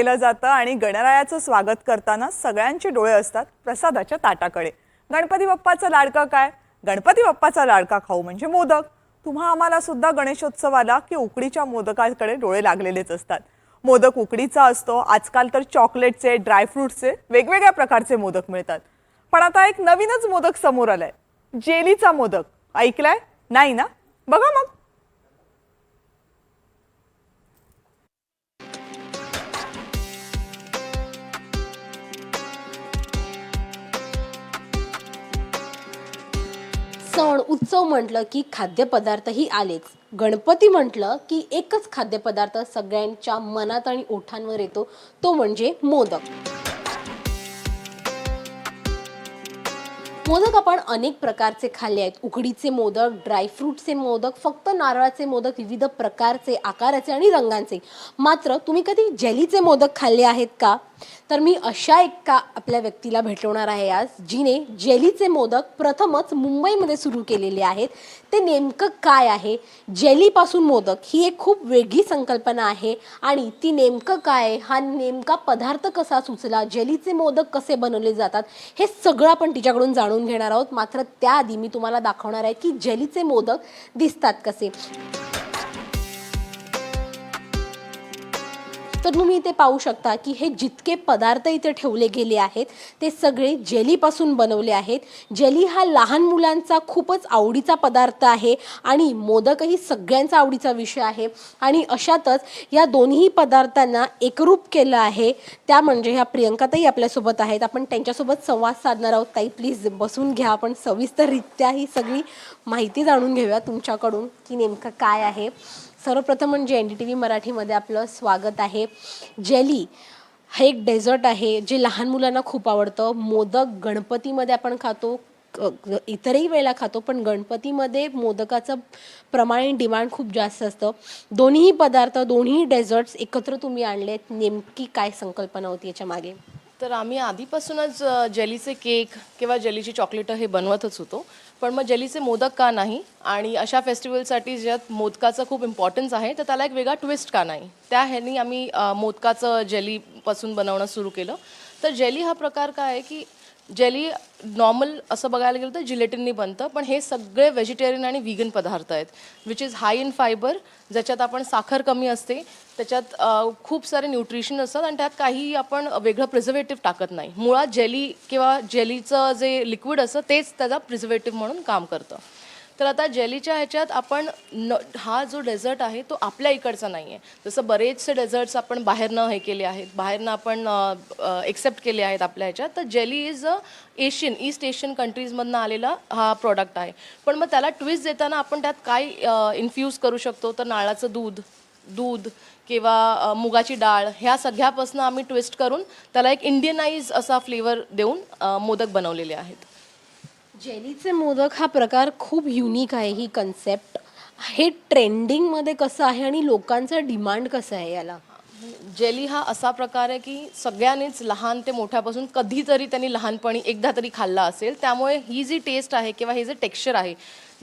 केलं जातं आणि गणरायाचं स्वागत करताना सगळ्यांचे डोळे असतात प्रसादाच्या ताटाकडे। गणपती बाप्पाचा लाडका काय? गणपती बाप्पाचा लाडका खाऊ म्हणजे मोदक। तुम्हा आम्हाला सुद्धा गणेशोत्सवाला की उकडीच्या मोदकाकडे डोळे लागलेलेच असतात। मोदक उकडीचा असतो, आजकाल तर चॉकलेटचे, ड्रायफ्रूट्सचे वेगवेगळ्या प्रकारचे मोदक मिळतात। पण आता एक नवीनच मोदक समोर आलाय, जेलीचा मोदक। ऐकलाय? नाही ना? बघा मग। सण उत्सव म्हटलं की खाद्यपदार्थही आलेच। गणपती म्हटलं की एकच खाद्यपदार्थ सगळ्यांच्या मनात आणि ओठांवर येतो, तो म्हणजे मोदक। मोदक आपण अनेक प्रकारचे खाल्ले आहेत। उकडीचे मोदक, ड्रायफ्रूटचे मोदक, फक्त नारळाचे मोदक, विविध प्रकारचे, आकाराचे आणि रंगांचे। मात्र तुम्ही कधी जेलीचे मोदक खाल्ले आहेत का? तर मी अशा एका आपल्या व्यक्तीला भेटवणार आहे आज, जिने जेलीचे मोदक प्रथमच मुंबईमध्ये सुरू केलेले आहेत। ते नेमकं काय आहे? जेलीपासून मोदक ही एक खूप वेगळी संकल्पना आहे आणि ती नेमकं काय, हा नेमका पदार्थ कसा सुचला, जेलीचे मोदक कसे बनवले जातात, हे सगळं आपण तिच्याकडून जाणून घेणार आहोत। मात्र त्याआधी मी तुम्हाला दाखवणार आहे की जेलीचे मोदक दिसतात कसे। तर तुम्ही इथे पाहू शकता की हे जितके पदार्थ इथे ठेवले गेले आहेत ते सगळे जेलीपासून बनवले आहेत। जेली हा लहान मुलांचा खूपच आवडीचा पदार्थ आहे आणि मोदकही सगळ्यांचा आवडीचा विषय आहे। आणि अशातच या दोन्ही पदार्थांना एकरूप केलं आहे, त्या म्हणजे ह्या प्रियंकाताई आपल्यासोबत आहेत। आपण त्यांच्यासोबत संवाद साधणार आहोत। ताई प्लीज बसून घ्या, आपण सविस्तररित्या ही सगळी माहिती जाणून घेऊया तुमच्याकडून की नेमकं काय आहे। सर्वप्रथम म्हणजे NDTV मराठीमध्ये आपलं स्वागत आहे। जेली हे एक डेझर्ट आहे जे लहान मुलांना खूप आवडतं। मोदक गणपतीमध्ये आपण खातो, इतरही वेळेला खातो, पण गणपतीमध्ये मोदकाचं प्रमाण आणि डिमांड खूप जास्त असतं। दोन्ही पदार्थ, दोन्ही डेझर्ट्स एकत्र तुम्ही आणलेत, नेमकी काय संकल्पना होती याच्या मागे? तर आम्ही आधीपासूनच जेलीचे केक किंवा जेलीची चॉकलेटं हे बनवतच होतो, पण मग जेलीचे मोदक का नाही? आणि अशा फेस्टिवलसाठी ज्यात मोदकाचं खूप इम्पॉर्टन्स आहे, तर त्याला एक वेगळा ट्विस्ट का नाही? त्या ह्यानी आम्ही मोदकाचं जेलीपासून बनवणं सुरू केलं। तर जेली हा प्रकार काय आहे की जेली नॉर्मल असं बघायला गेलं तर जिलेटिननी बनतं, पण हे सगळे व्हेजिटेरियन आणि व्हीगन पदार्थ आहेत, which is hi in fibre, ज्याच्यात आपण साखर कमी असते, त्याच्यात खूप सारे न्यूट्रिशन असतात आणि त्यात काही आपण वेगळं प्रिझर्वेटिव्ह टाकत नाही। मुळात जेली किंवा जेलीचं जे लिक्विड असतं तेच त्याचा प्रिझर्वेटिव्ह म्हणून काम करतं। तर आता जेलीच्या ह्याच्यात आपण हा जो डेझर्ट आहे तो आपल्या इकडचा नाही आहे। जसं बरेचसे डेझर्ट्स आपण बाहेरनं हे केले आहेत, बाहेरनं आपण एक्सेप्ट केले आहेत आपल्या ह्याच्यात, तर जेली इज ईस्ट एशियन कंट्रीजमधनं आलेला हा प्रॉडक्ट आहे। पण मग त्याला ट्विस्ट देताना आपण त्यात काय इन्फ्यूज करू शकतो? तर नारळाचं दूध किंवा मुगाची डाळ, ह्या सगळ्यापासून आम्ही ट्विस्ट करून त्याला एक इंडियनाइज असा फ्लेवर देऊन मोदक बनवलेले आहेत। जेलीचे मोदक हा प्रकार खूप युनिक आहे, ही कन्सेप्ट। हे ट्रेंडिंगमध्ये कसं आहे आणि लोकांचं डिमांड कसं आहे याला? जेली हा असा प्रकार आहे की सगळ्यांनीच लहान ते मोठ्यापासून कधीतरी त्यांनी लहानपणी एकदा तरी खाल्ला असेल, त्यामुळे ही जी टेस्ट आहे किंवा हे जे टेक्स्चर आहे,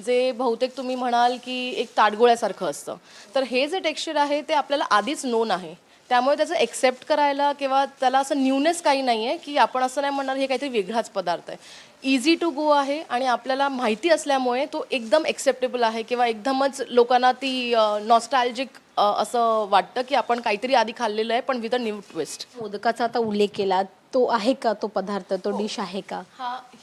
जे बहुतेक तुम्ही म्हणाल की एक ताडगोळ्यासारखं असतं, तर हे जे टेक्स्चर आहे ते आपल्याला आधीच नोन आहे। त्यामुळे त्याचं एक्सेप्ट करायला किंवा त्याला असं न्यूनेस काही नाही आहे की आपण असं नाही म्हणणार हे काहीतरी वेगळाच पदार्थ आहे। इझी टू गो आहे आणि आपल्याला माहिती असल्यामुळे तो एकदम एक्सेप्टेबल आहे किंवा एकदमच लोकांना ती नॉस्टॅल्जिक असं वाटतं की आपण काहीतरी आधी खाल्लेलं आहे पण विथ अ न्यू ट्विस्ट। मोदकाचा आता उल्लेख केला, तो आहे का, तो पदार्थ, तो डिश आहे का?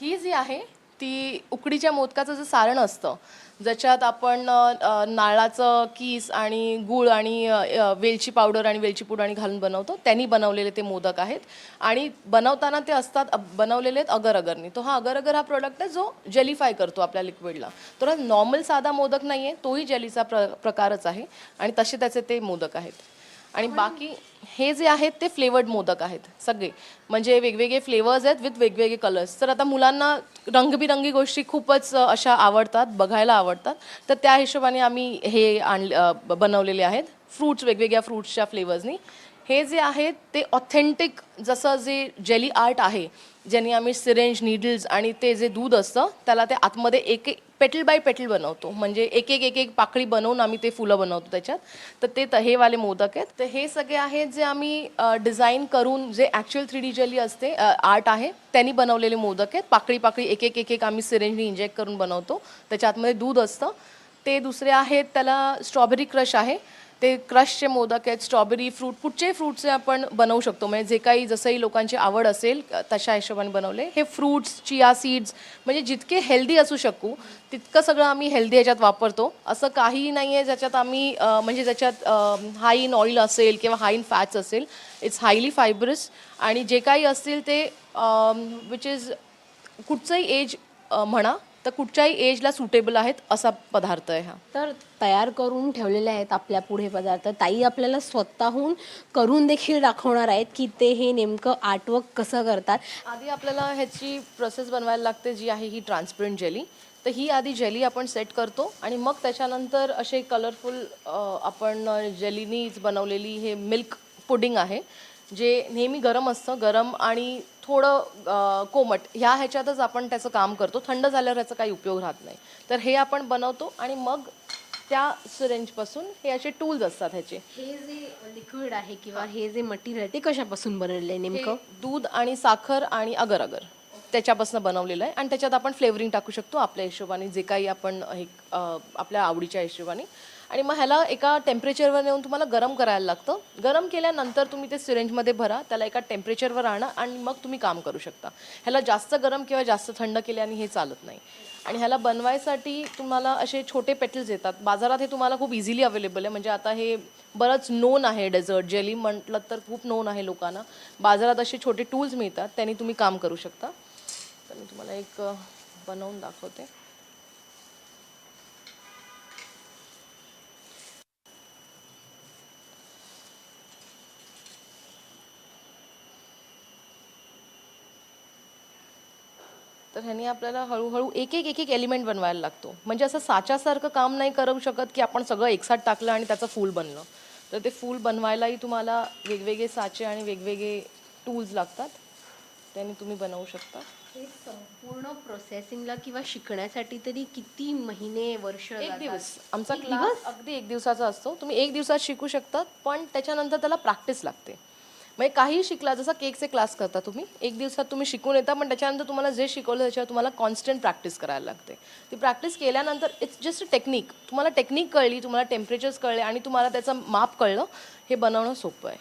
ही जी आहे ती उकडीच्या मोदकाचं जे सारण असतं, ज्याच्यात आपण नारळाचं कीस आणि गूळ आणि वेलची पावडर आणि वेलची पूड आणि घालून बनवतो, त्यांनी बनवलेले ते मोदक आहेत। आणि बनवताना ते असतात बनवलेले आहेत अगर अगरनी। तो हा अगर अगर हा प्रोडक्ट आहे जो जेलीफाय करतो आपल्या लिक्विडला। तर हा नॉर्मल साधा मोदक नाही आहे, तोही जेलीचा प्रकारच आहे आणि तसे त्याचे ते मोदक आहेत। आणि बाकी हे जे आहेत ते फ्लेवर्ड मोदक आहेत सगळे, म्हणजे वेगवेगळे फ्लेवर्स आहेत विथ वेगवेगळे कलर्स। तर आता मुलांना रंगबिरंगी गोष्टी खूपच अशा आवडतात, बघायला आवडतात, तर त्या हिशोबाने आम्ही हे बनवलेले आहेत। फ्रूट्स, वेगवेगळ्या फ्रूट्सच्या फ्लेवर्सनी हे जे आहेत ते ऑथेंटिक जसं जे जेली आर्ट आहे, ज्यांनी आम्ही सिरेंज नीडल्स आणि ते जे दूध असतं त्याला ते आतमध्ये एक एक पेटल बाय पेटल बनवतो, म्हणजे एक एक एक एक पाकळी बनवून आम्ही ते फुलं बनवतो त्याच्यात. तर ते हे वाले मोदक आहेत. तर हे सगळे आहेत जे आम्ही डिझाईन करून जे ॲक्च्युअल 3D जेली असते आर्ट आहे त्यांनी बनवलेले मोदक आहेत. पाकळी पाकळी एक एक एक एक आम्ही सिरेंजनी इंजेक्ट करून बनवतो. त्याच्या आतमध्ये दूध असतं. ते दुसरे आहेत त्याला स्ट्रॉबेरी क्रश आहे, ते क्रशचे मोदक आहेत. स्ट्रॉबेरी फ्रूट कुठचे फ्रूटचे आपण बनवू शकतो, म्हणजे जे काही जसंही लोकांची आवड असेल तशा हिशोबाने बनवले. हे फ्रूट्स, चिया सीड्स, म्हणजे जितके हेल्दी असू शकू तितकं सगळं आम्ही हेल्दी ह्याच्यात वापरतो. असं काहीही नाही आहे ज्याच्यात आम्ही म्हणजे ज्याच्यात हाय इन ऑइल असेल किंवा हाय इन फॅट्स असेल. इट्स हायली फायबरस आणि जे काही असतील ते विच इज कुठचंही एज म्हणा तर कुठच्याही एजला सुटेबल आहेत असा पदार्थ आहे हा. तर तयार करून ठेवलेले आहेत आपल्या पुढे पदार्थ. ताई आपल्याला स्वतःहून करून देखील दाखवणार आहेत की ते हे नेमकं आर्टवर्क कसं करतात. आधी आपल्याला ह्याची प्रोसेस बनवायला लागते जी आहे ही ट्रान्सपरंट जेली. तर ही आधी जेली आपण सेट करतो आणि मग त्याच्यानंतर असे कलरफुल आपण जेलीनीच बनवलेली हे मिल्क पुडिंग आहे जे नेहमी गरम असतं. गरम आणि थोडं कोमट ह्याच्यातच आपण त्याचं काम करतो. थंड झाल्यावर ह्याचा काही उपयोग राहत नाही. तर हे आपण बनवतो आणि मग त्या सिरेंजपासून हे असे टूल्स असतात ह्याचे. हे जे लिक्विड आहे किंवा हे जे मटेरियल आहे ते कशापासून बनवलेलं आहे नेमकं? हे दूध आणि साखर आणि अगर अगर त्याच्यापासून बनवलेलं आहे आणि त्याच्यात आपण फ्लेवरिंग टाकू शकतो आपल्या हिशोबाने, जे काही आपण हे आपल्या आवडीच्या हिशोबाने. आणि मग ह्याला एका टेम्परेचरवर नेऊन तुम्हाला गरम करायला लागतं. गरम केल्यानंतर तुम्ही ते सिरेंजमध्ये भरा, त्याला एका टेम्परेचरवर आणा आणि मग तुम्ही काम करू शकता. ह्याला जास्त गरम किंवा जास्त थंड केल्याने हे चालत नाही. आणि ह्याला बनवायसाठी तुम्हाला असे छोटे पेटल्स येतात बाजारात. हे तुम्हाला खूप इझिली अवेलेबल आहे, म्हणजे आता हे बरंच नोन आहे. डेझर्ट जेली म्हटलं तर खूप नोन आहे लोकांना. बाजारात असे छोटे टूल्स मिळतात, त्यांनी तुम्ही काम करू शकता. तर मी तुम्हाला एक बनवून दाखवते. तर ह्याने आपल्याला हळूहळू एक एक एक एक एलिमेंट बनवायला लागतो. म्हणजे असं साच्यासारखं काम नाही करू शकत की आपण सगळं एकसाथ टाकलं आणि त्याचं फूल बनलं. तर ते फूल बनवायलाही तुम्हाला वेगवेगळे साचे आणि वेगवेगळे टूल्स लागतात, त्याने तुम्ही बनवू शकता. हे संपूर्ण प्रोसेसिंगला किंवा शिकण्यासाठी तरी किती महिने वर्ष एक लागतात? दिवस आमचा क्लास अगदी एक दिवसाचा असतो. तुम्ही एक दिवसात शिकू शकता, पण त्याच्यानंतर त्याला प्रॅक्टिस लागते. म्हणजे काही शिकला, जसं केकचे क्लास करता तुम्ही, एक दिवसात तुम्ही शिकून येता, पण त्याच्यानंतर तुम्हाला जे शिकवलं त्याच्यावर तुम्हाला कॉन्स्टंट प्रॅक्टिस करायला लागते. ती प्रॅक्टिस केल्यानंतर इट्स जस्ट अ टेक्निक. तुम्हाला टेक्निक कळली, तुम्हाला टेम्परेचर्स कळले आणि तुम्हाला त्याचं माप कळलं, हे बनवणं सोपं आहे.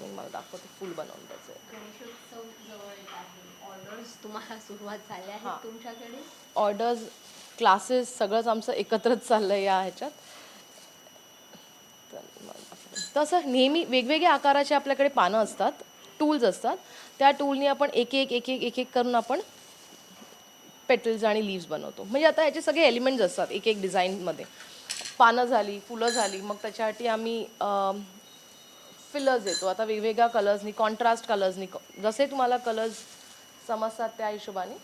मी मला दाखवते फुल बनवून त्याचं. गणेशोत्सव जवळ येत आहे, ऑर्डर्स तुम्हाला सुरुवात झाल्या आहेत तुमच्याकडे? ऑर्डर्स, क्लासेस सगळंच आमचं एकत्रच चाललं आहे या ह्याच्यात. तसं नेहमी वेगवेगळ्या आकाराचे आपल्याकडे पानं असतात, टूल्स असतात. त्या टूलनी आपण एक एक एक एक एक एक करून आपण पेटल्स आणि लीव्स बनवतो. म्हणजे आता ह्याचे सगळे एलिमेंट्स असतात एक एक डिझाईनमध्ये. पानं झाली, फुलं झाली, मग त्याच्यासाठी आम्ही फिलर्स देतो. आता वेगवेगळ्या कलर्सनी, कॉन्ट्रास्ट कलर्सनी, जसे तुम्हाला कलर्स समजतात त्या हिशोबाने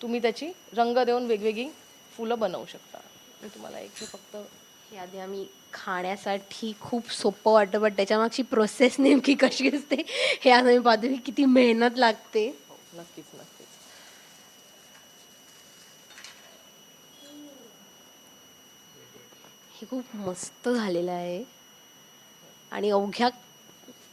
तुम्ही त्याची रंग देऊन वेगवेगळी फुलं बनवू शकता. मी तुम्हाला एक फक्त हे आधी आम्ही खाण्यासाठी खूप सोपं वाटतं, पण त्याच्यामागची प्रोसेस नेमकी कशी असते हे आज आम्ही पाहतो की किती मेहनत लागते. नक्कीच नक्कीच. हे खूप मस्त झालेलं आहे आणि अवघ्या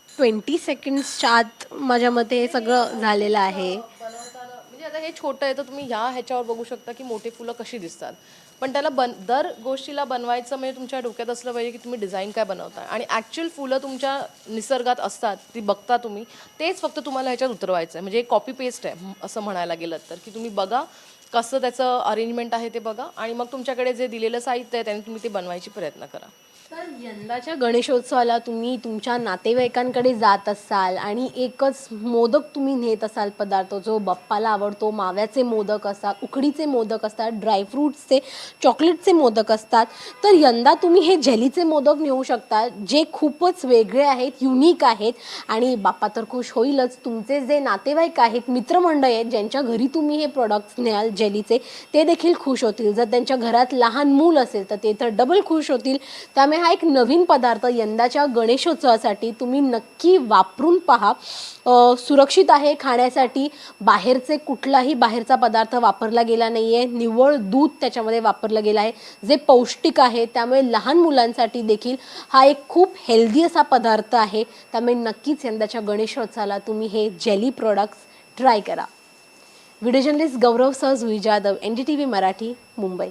20 सेकंड्सच्या आत माझ्या मते हे सगळं झालेलं आहे. बनवताना म्हणजे आता हे छोटं आहे तर तुम्ही ह्याच्यावर बघू शकता की मोठी फुलं कशी दिसतात, पण त्याला दर गोष्टीला बनवायचं म्हणजे तुमच्या डोक्यात असलं पाहिजे की तुम्ही डिझाईन काय बनवता. आणि ॲक्च्युअल फुलं तुमच्या निसर्गात असतात, ती बघता तुम्ही, तेच फक्त तुम्हाला ह्याच्यात उतरवायचं आहे. म्हणजे एक कॉपी पेस्ट आहे असं म्हणायला गेलं तर, की तुम्ही बघा कसं त्याचं अरेंजमेंट आहे ते बघा आणि मग तुमच्याकडे जे दिलेलं साहित्य आहे त्याने तुम्ही ते बनवायची प्रयत्न करा. तर यंदाच्या गणेशोत्सवाला तुम्ही तुमच्या नातेवाईकांकडे जात असाल आणि एकच मोदक तुम्ही नेत असाल पदार्थ जो बाप्पाला आवडतो. माव्याचे मोदक असतात, उकडीचे मोदक असतात, ड्रायफ्रूट्सचे, चॉकलेटचे मोदक असतात. तर यंदा तुम्ही हे जेलीचे मोदक नेऊ शकता जे खूपच वेगळे आहेत, युनिक आहेत आणि बाप्पा तर खुश होईलच. तुमचे जे नातेवाईक आहेत, मित्रमंडळी आहेत, ज्यांच्या घरी तुम्ही हे प्रोडक्ट्स न्याल जेलीचे, ते देखील खुश होतील. जर त्यांच्या घरात लहान मूल असेल तर ते तर डबल खुश होतील. त्यामुळे हा एक नवीन पदार्थ यंदाच्या गणेशोत्सवासाठी तुम्ही नक्की वापरून पहा. सुरक्षित आहे खाण्यासाठी. कुठलाही बाहेरचा पदार्थ वापरला गेला नाही आहे. निव्वळ दूध त्याच्यामध्ये वापरलं गेलं आहे, जे पौष्टिक आहे. त्यामुळे लहान मुलांसाठी देखील हा एक खूप हेल्दी असा पदार्थ आहे. त्यामुळे नक्कीच यंदाच्या गणेशोत्सवाला तुम्ही हे जेली प्रोडक्ट्स ट्राय करा. व्हिडिओ जर्नलिस्ट गौरव सह जुई जाधव, NDTV मराठी, मुंबई.